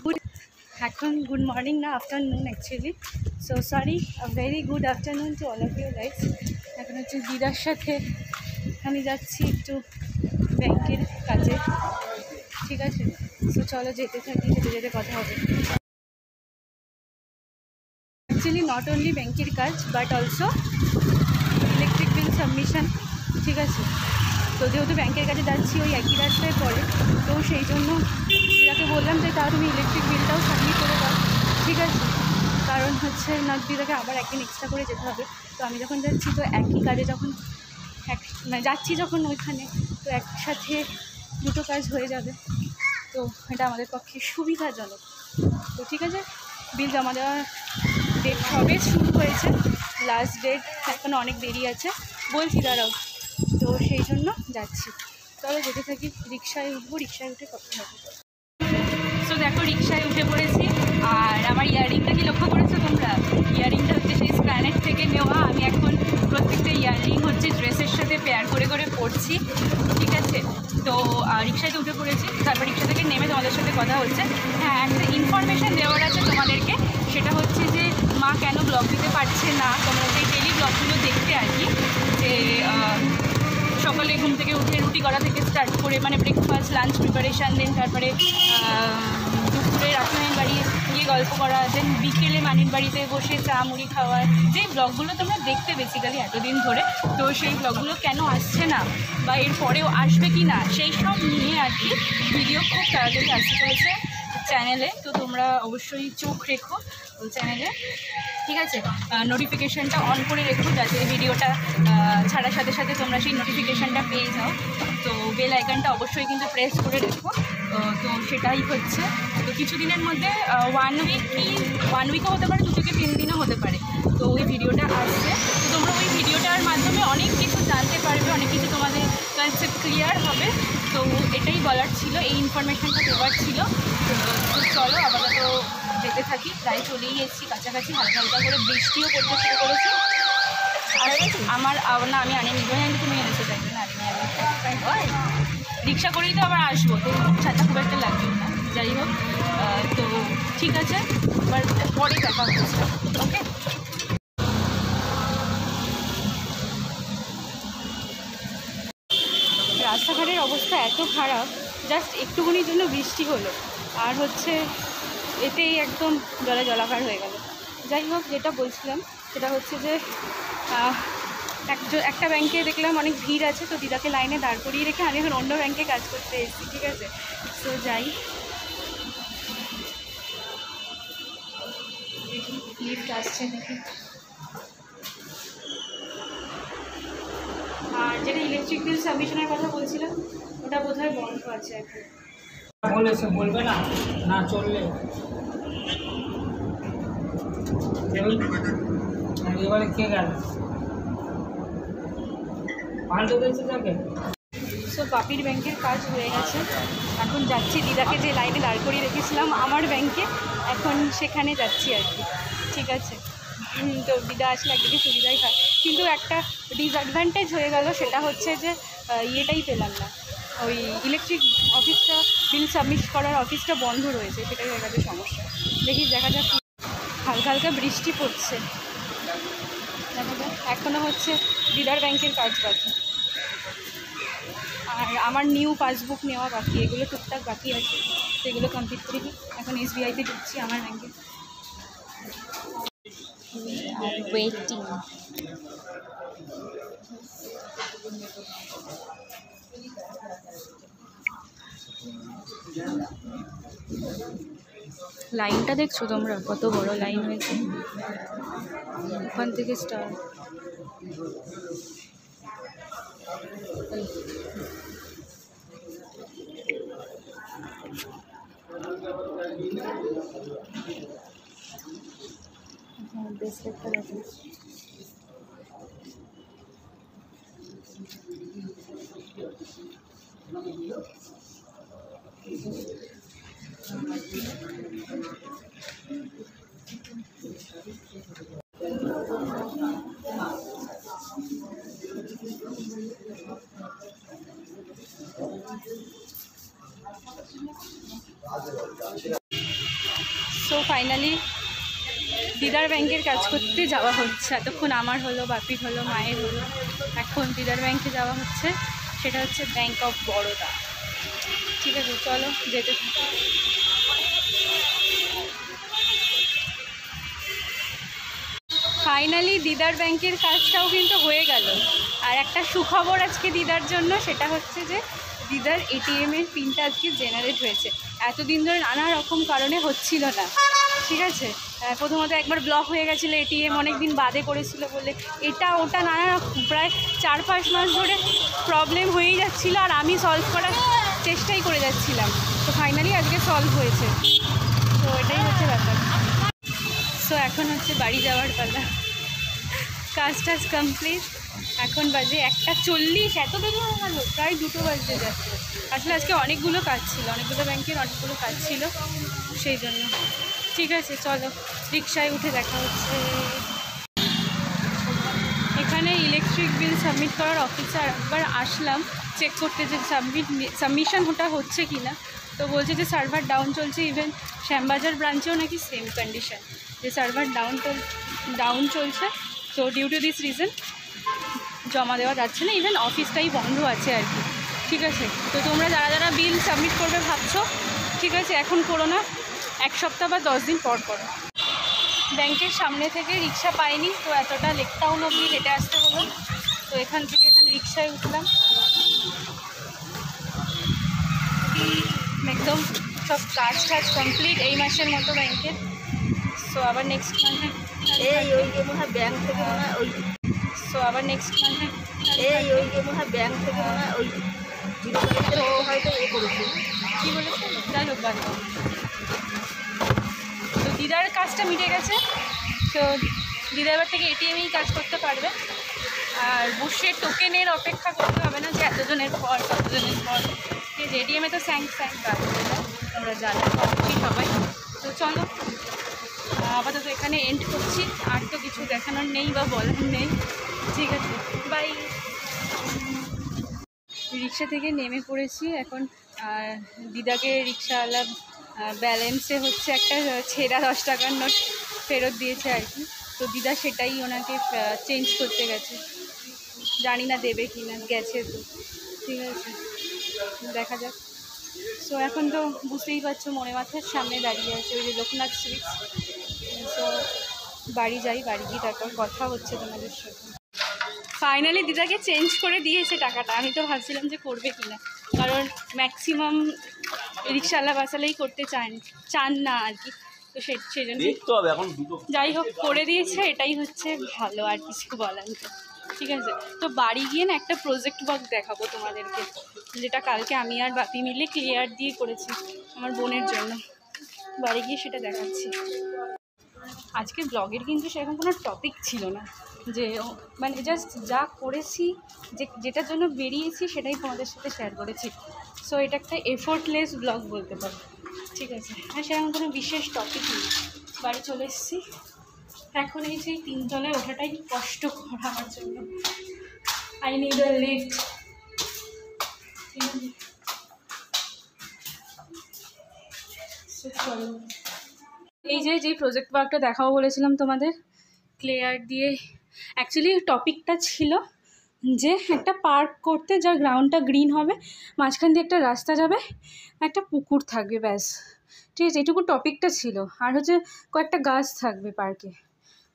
Good, এখন good morning না afternoon actually. So sorry, a very good afternoon to all of you guys. এখন হচ্ছে দিদার সাথে আমি যাচ্ছি একটু ব্যাংকের কাজে, ঠিক আছে? সো চলো যেতে থাকি, যেতে যেতে কথা হবে। অ্যাকচুয়ালি নট অনলি ব্যাংকের কাজ but also electric bill submission, ঠিক আছে? তো যেহেতু ব্যাংকের কাছে যাচ্ছি ওই একই রাস্তায় পড়ে, তো সেই জন্য দিদাকে বললাম যে তা তুমি ইলেকট্রিক বিলটাও সাবমিট করে দাও, ঠিক আছে? কারণ হচ্ছে না দিদাকে আবার একদিন এক্সট্রা করে যেতে হবে। তো আমি যখন যাচ্ছি তো একই কাজে যখন যাচ্ছি যখন ওইখানে, তো একসাথে দুটো কাজ হয়ে যাবে, তো এটা আমাদের পক্ষে সুবিধাজনক। তো ঠিক আছে, বিল জমা দেওয়ার ডেট সবে শুরু হয়েছে, লাস্ট ডেট এখন অনেক দেরি আছে বলছি, দাঁড়াও। তো সেই জন্য যাচ্ছি, চলো যেতে থাকি। রিক্সায় উঠবো, রিক্সায় উঠে কথা হবে। সো দেখো রিক্সায় উঠে পড়েছি, আর আমার ইয়াররিংটা কি লক্ষ্য করেছো তোমরা? ইয়াররিংটা হচ্ছে সেই স্প্ল্যানেট থেকে নেওয়া। আমি এখন প্রত্যেকটা ইয়াররিং হচ্ছে ড্রেসের সাথে পেয়ার করে করে পরছি, ঠিক আছে? তো রিক্সায় উঠে পড়েছি, তারপর রিক্সা থেকে নেমে তোমাদের সাথে কথা হচ্ছে। হ্যাঁ, একটা ইনফরমেশান দেওয়ার আছে তোমাদেরকে, সেটা হচ্ছে যে মা কেন ব্লগ দিতে পারছে না, তোমরা সেই ডেলি ব্লগগুলো দেখতে আর কি, যে সকালে ঘুম থেকে উঠে রুটি করা থেকে স্টার্ট করে মানে ব্রেকফাস্ট, লাঞ্চ প্রিপারেশান, দেন তারপরে দুপুরে রাসনাইয়ের বাড়ি গিয়ে গল্প করা, দেন বিকেলে মানির বাড়িতে বসে চা মুড়ি খাওয়ার, যে ব্লগগুলো তোমরা দেখতে বেসিক্যালি এতদিন ধরে, তো সেই ব্লগগুলো কেন আসছে না বা এর পরেও আসবে কি না, সেই সব নিয়ে আর কি ভিডিও খুব তাড়াতাড়ি আসতে চলেছে চ্যানেলে। তো তোমরা অবশ্যই চোখ রেখো ওই চ্যানেলে, ঠিক আছে? নোটিফিকেশানটা অন করে রেখো, যাতে ভিডিওটা ছাড়ার সাথে সাথে তোমরা সেই নোটিফিকেশানটা পেয়ে যাও। তো বেল আইকনটা অবশ্যই কিন্তু প্রেস করে রেখো। তো সেটাই হচ্ছে। তো কিছুদিনের মধ্যে 1 উইকও হতে পারে, 2 থেকে 3 দিনও হতে পারে। তো ওই ভিডিওটা আসছে, তো তোমরা ওই ভিডিওটার মাধ্যমে অনেক কিছু জানতে পারবে, অনেক কিছু তোমাদের কনসেপ্ট ক্লিয়ার হবে। তো এটাই বলার ছিল, এই ইনফরমেশানটা দেওয়ার ছিল। তো চলো আপাতত যেতে থাকি, প্রায় চলেই এসেছি কাছাকাছি। হালকা হালকা করে বৃষ্টিও পড়তে শুরু করেছে। আর আমার না, আমি আনিনি, তুমি এনেছো তাই না? রিক্সা করেই তো আবার আসবো, তো ছাতা খুব একটা লাগবে না। যাই হোক, তো ঠিক আছে, এবার পরে দেখা হচ্ছে, ওকে? রাস্তাঘাটের অবস্থা এত খারাপ, জাস্ট একটুখানির জন্য বৃষ্টি হলো আর হচ্ছে এতেই একদম জলাকার হয়ে গেল। যাই হোক, যেটা বলছিলাম সেটা হচ্ছে যে একটা ব্যাংকে দেখলাম অনেক ভিড় আছে, তো দিদাকে লাইনে দাঁড় করিয়ে রেখে আমি এখন অন্য ব্যাংকে কাজ করতে এসেছি, ঠিক আছে? তো যাই, দেখি লিফট আসছে দেখি। আর যেটা ইলেকট্রিক বিল সাবমিশনের কথা বলছিলাম, ওটা বোধহয় বন্ধ আছে এখন। বলেছে বলবে না, না চললে এবারে কে গেল পাল্টে দিয়েছে তাকে। সো বাপির ব্যাংকের কাজ হয়ে গেছে, এখন যাচ্ছি দিদাকে যে লাইনে দাঁড় করিয়ে রেখেছিলাম আমার ব্যাংকে, এখন সেখানে যাচ্ছি আর কি, ঠিক আছে? তো দিদা আসলে একদিকে সুবিধাই হয়, কিন্তু একটা ডিসঅ্যাডভান্টেজ হয়ে গেল, সেটা হচ্ছে যে ইয়েটাই পেলাম না, ওই ইলেকট্রিক অফিসটা, বিল সাবমিট করার অফিসটা বন্ধ রয়েছে, সেটাই হয়ে গেছে সমস্যা। দেখা যাক, হালকা হালকা বৃষ্টি পড়ছে, দেখা যাক। এখনও হচ্ছে দিদার ব্যাংকের কাজ বাকি, আর আমার নিউ পাসবুক নেওয়া বাকি, এগুলো টুকটাক বাকি আছে, সেগুলো কমপ্লিট করি। এখন SBIতে ঢুকছি আমার ব্যাংকে। ওয়েটিং, লাইনটা দেখছো তোমরা, কত বড় লাইন হয়েছে, ওখান থেকে স্টার্ট। ব্রেসলেটটা দেখো, ফাইনালি দিদার ব্যাংকের কাজ করতে যাওয়া হচ্ছে। এতক্ষণ আমার হলো, বাপির হলো, মায়ের হলো, এখন দিদার ব্যাংকে যাওয়া হচ্ছে। সেটা হচ্ছে ব্যাংক অফ বরোদা। ঠিক আছে, চলো যেতে থাকি। ফাইনালি দিদার ব্যাংকের কাজটাও কিন্তু হয়ে গেল। আর একটা সুখবর আজকে দিদার জন্য, সেটা হচ্ছে যে দিদার এটিএমের পিনটা আজকে জেনারেট হয়েছে। এতদিন ধরে নানা রকম কারণে হচ্ছিল না। ঠিক আছে, প্রথমত একবার ব্লক হয়ে গেছিলো এটিএম, অনেক দিন বাদে করেছিল বলে এটা ওটা নানা রকম প্রায় 4-5 মাস ধরে প্রবলেম হয়েই যাচ্ছিলো, আর আমি সলভ করার চেষ্টাই করে যাচ্ছিলাম। তো ফাইনালি আজকে সলভ হয়েছে। তো এটাই হচ্ছে ব্যাপার। সো এখন হচ্ছে বাড়ি যাওয়ার পালা। কাজ টাজ কমপ্লিট। এখন বাজে 1:40। এত দেরি হয়ে গেল, প্রায় 2টো বাজতে যাচ্ছে। আসলে আজকে অনেকগুলো কাজ ছিল, অনেকগুলো ব্যাংকের অনেকগুলো কাজ ছিল, সেই জন্য। ঠিক আছে, চলো রিক্সায় উঠে দেখা হচ্ছে। এখানে ইলেকট্রিক বিল সাবমিট করার অফিসে একবার আসলাম চেক করতে যে সাবমিশন ওটা হচ্ছে কি না। তো বলছে যে সার্ভার ডাউন চলছে। ইভেন শ্যামবাজার ব্রাঞ্চেও নাকি সেম কন্ডিশন, যে সার্ভার ডাউন চলছে। তো ডিউ টু দিস রিজন জমা দেওয়া যাচ্ছে না, ইভেন অফিসটাই বন্ধ আছে আর কি। ঠিক আছে, তো তোমরা যারা যারা বিল সাবমিট করবে ভাবছো, ঠিক আছে এখন করো না, 1 সপ্তাহ বা 10 দিন পর করো। ব্যাংকের সামনে থেকে রিক্সা পাইনি, তো এতটা লেক টাউন অবধি হেঁটে আসতে হলো। তো এখান থেকে রিক্সায় উঠলাম। একদম সব কাজ কমপ্লিট এই মাসের মতো ব্যাংকের। সো আবার নেক্সট মান্থে মনে হয় ব্যাংক থেকে মনে হয় আবার নেক্সট মান্থে মনে হয় ব্যাংক থেকে মনে হয় তো হয়তো করেছে। কী বলেছে, যাই হোক বাদ দাও। তো দিদার কাজটা মিটে গেছে। তো দিদা এবার থেকে এটিএমেই কাজ করতে পারবে, আর বসে টোকেনের অপেক্ষা করতে হবে না যে এতজনের পর ততজনের পর। ঠিক আছে, এটিএমে তো স্যাঙ্ক কাজ হয়ে যায়, আমরা জানি সবাই। তো চলো আপাতত এখানে এন্ড করছি, আর তো কিছু দেখানোর নেই বা বলার নেই। ঠিক আছে, বাই। রিক্সা থেকে নেমে পড়েছি এখন। দিদাকে রিক্সাওয়ালা ব্যালেন্সে হচ্ছে একটা ছেঁড়া 10 টাকার নোট ফেরত দিয়েছে আর কি। তো দিদা সেটাই ওনাকে চেঞ্জ করতে গেছে, জানি না দেবে কি না, গেছে তো। ঠিক আছে, দেখা যাক। সো এখন তো বুঝতেই পারছো মনে মাথার সামনে দাঁড়িয়ে আছে ওই যে লোকনাথ সুইটস। সো বাড়ি যাই, বাড়ি গিয়ে তারপর কথা হচ্ছে তোমাদের সাথে। ফাইনালি দিদাকে চেঞ্জ করে দিয়েছে টাকাটা। আমি তো ভাবছিলাম যে করবে কি না, কারণ ম্যাক্সিমাম রিক্সাওয়ালা বাসালেই করতে চান না আর কি। তো সেই জন্য যাই হোক করে দিয়েছে, এটাই হচ্ছে ভালো, আর কিছু বলার নেই। ঠিক আছে, তো বাড়ি গিয়ে না একটা প্রজেক্ট ওয়ার্ক দেখাবো তোমাদেরকে, যেটা কালকে আমি আর বাপি মিলে ক্লিয়ার দিয়ে করেছি আমার বোনের জন্য। বাড়ি গিয়ে সেটা দেখাচ্ছি। আজকে ব্লগের কিন্তু সেরকম কোনো টপিক ছিল না, যে মানে জাস্ট যা করেছি, যেটার জন্য বেরিয়েছি সেটাই তোমাদের সাথে শেয়ার করেছি। সো এটা একটা এফোর্টলেস ব্লগ বলতে পারো। ঠিক আছে, আর সেরকম কোনো বিশেষ টপিক নেই। বাড়ি চলে এসেছি এখন। এই সেই 3 তলায় ওঠাটাই কষ্টকর আমার জন্য। I need a lift. চলো, এই যে প্রজেক্ট ওয়ার্কটা দেখাবো বলেছিলাম তোমাদের ক্লিয়ার দিয়ে, অ্যাকচুয়ালি টপিকটা ছিল যে একটা পার্ক করতে, যার গ্রাউন্ডটা গ্রিন হবে, মাঝখান দিয়ে একটা রাস্তা যাবে, একটা পুকুর থাকবে, ব্যাস। ঠিক আছে, এইটুকু টপিকটা ছিল। আর হচ্ছে কয়েকটা গাছ থাকবে পার্কে।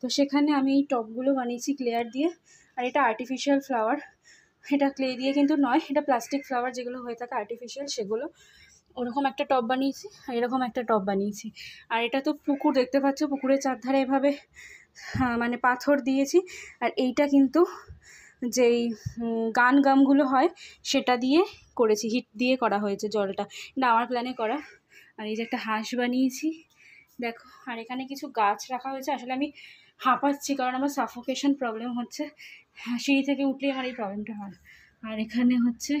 তো সেখানে আমি এই টবগুলো বানিয়েছি ক্লেয়ার দিয়ে। আর এটা আর্টিফিশিয়াল ফ্লাওয়ার, এটা ক্লে দিয়ে কিন্তু নয়, এটা প্লাস্টিক ফ্লাওয়ার যেগুলো হয়ে থাকে আর্টিফিশিয়াল, সেগুলো। ওরকম একটা টব বানিয়েছি, আর এরকম একটা টব বানিয়েছি। আর এটা তো পুকুর, দেখতে পাচ্ছ পুকুরের চারধারে এভাবে মানে পাথর দিয়েছি। আর এইটা কিন্তু যেই গামগুলো হয় সেটা দিয়ে করেছি, হিট দিয়ে করা হয়েছে জলটা, এটা আমার প্ল্যানে করা। আর এই যে একটা হাঁস বানিয়েছি দেখো। আর এখানে কিছু গাছ রাখা হয়েছে। আসলে আমি হাঁপাচ্ছি কারণ আমার সাফোকেশন প্রবলেম হচ্ছে, সিঁড়ি থেকে উঠলেই আমার এই প্রবলেমটা হয়। আর এখানে হচ্ছে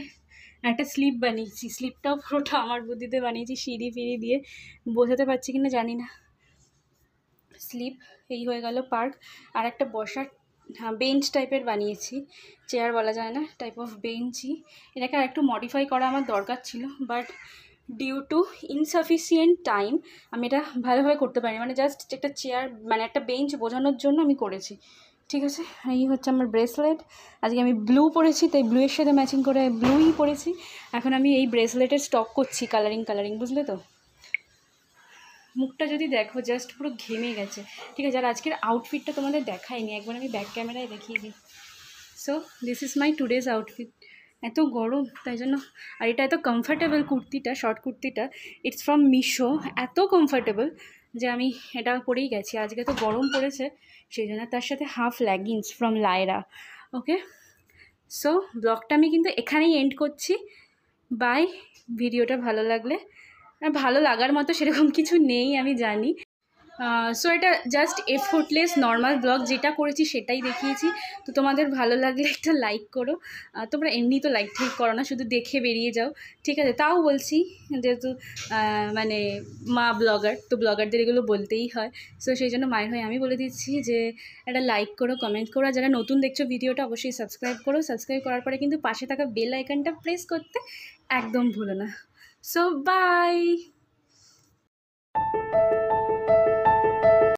একটা স্লিপ বানিয়েছি, স্লিপটাও পুরোটা আমার বুদ্ধিতে বানিয়েছি, সিঁড়ি ফিরি দিয়ে, বোঝাতে পারছি কি না জানি না। স্লিপ এই হয়ে গেল পার্ক। আর একটা বসার বেঞ্চ টাইপের বানিয়েছি, চেয়ার বলা যায় না, টাইপ অফ বেঞ্চই। এটাকে আর একটু মডিফাই করা আমার দরকার ছিল, but due to insufficient time আমি এটা ভালোভাবে করতে পারিনি, মানে জাস্ট একটা চেয়ার মানে একটা বেঞ্চ বোঝানোর জন্য আমি করেছি। ঠিক আছে, এই হচ্ছে আমার ব্রেসলেট। আজকে আমি ব্লু পরেছি, তাই ব্লুয়ের সাথে ম্যাচিং করে ব্লুই পরেছি। এখন আমি এই ব্রেসলেটের স্টক করছি, কালারিং, বুঝলে তো। মুখটা যদি দেখো জাস্ট পুরো ঘেমে গেছে। ঠিক আছে, আর আজকের আউটফিটটা তোমাদের দেখাইনি, একবার আমি ব্যাক ক্যামেরায় দেখিয়ে দিই। So this is my today's outfit. এত গরম তাই জন্য, আর এটা এত কমফর্টেবল কুর্তিটা, শর্ট কুর্তিটা, ইটস ফ্রম মিশো। এত কমফর্টেবল যে আমি এটা পরেই গেছি। আজকে তো গরম পড়েছে সেই জন্য, তার সাথে half leggings from Lyra. Okay, so ব্লগটা আমি কিন্তু এখানেই এন্ড করছি। বাই। ভিডিওটা ভালো লাগলে, ভালো লাগার মতো সেরকম কিছু নেই আমি জানি। সো এটা জাস্ট এফোর্টলেস নর্মাল ব্লগ, যেটা করেছি সেটাই দেখিয়েছি। তো তোমাদের ভালো লাগলে একটা লাইক করো। তোমরা এমনি তো লাইক ঠিক করো না, শুধু দেখে বেরিয়ে যাও। ঠিক আছে, তাও বলছি যেহেতু মানে মা ব্লগার, তো ব্লগারদের এগুলো বলতেই হয়। সো সেই জন্য মায়ের হয়ে আমি বলে দিচ্ছি যে একটা লাইক করো, কমেন্ট করো। আর যারা নতুন দেখছো ভিডিওটা অবশ্যই সাবস্ক্রাইব করো। সাবস্ক্রাইব করার পরে কিন্তু পাশে থাকা বেল আইকনটা প্রেস করতে একদম ভুলো না। So by.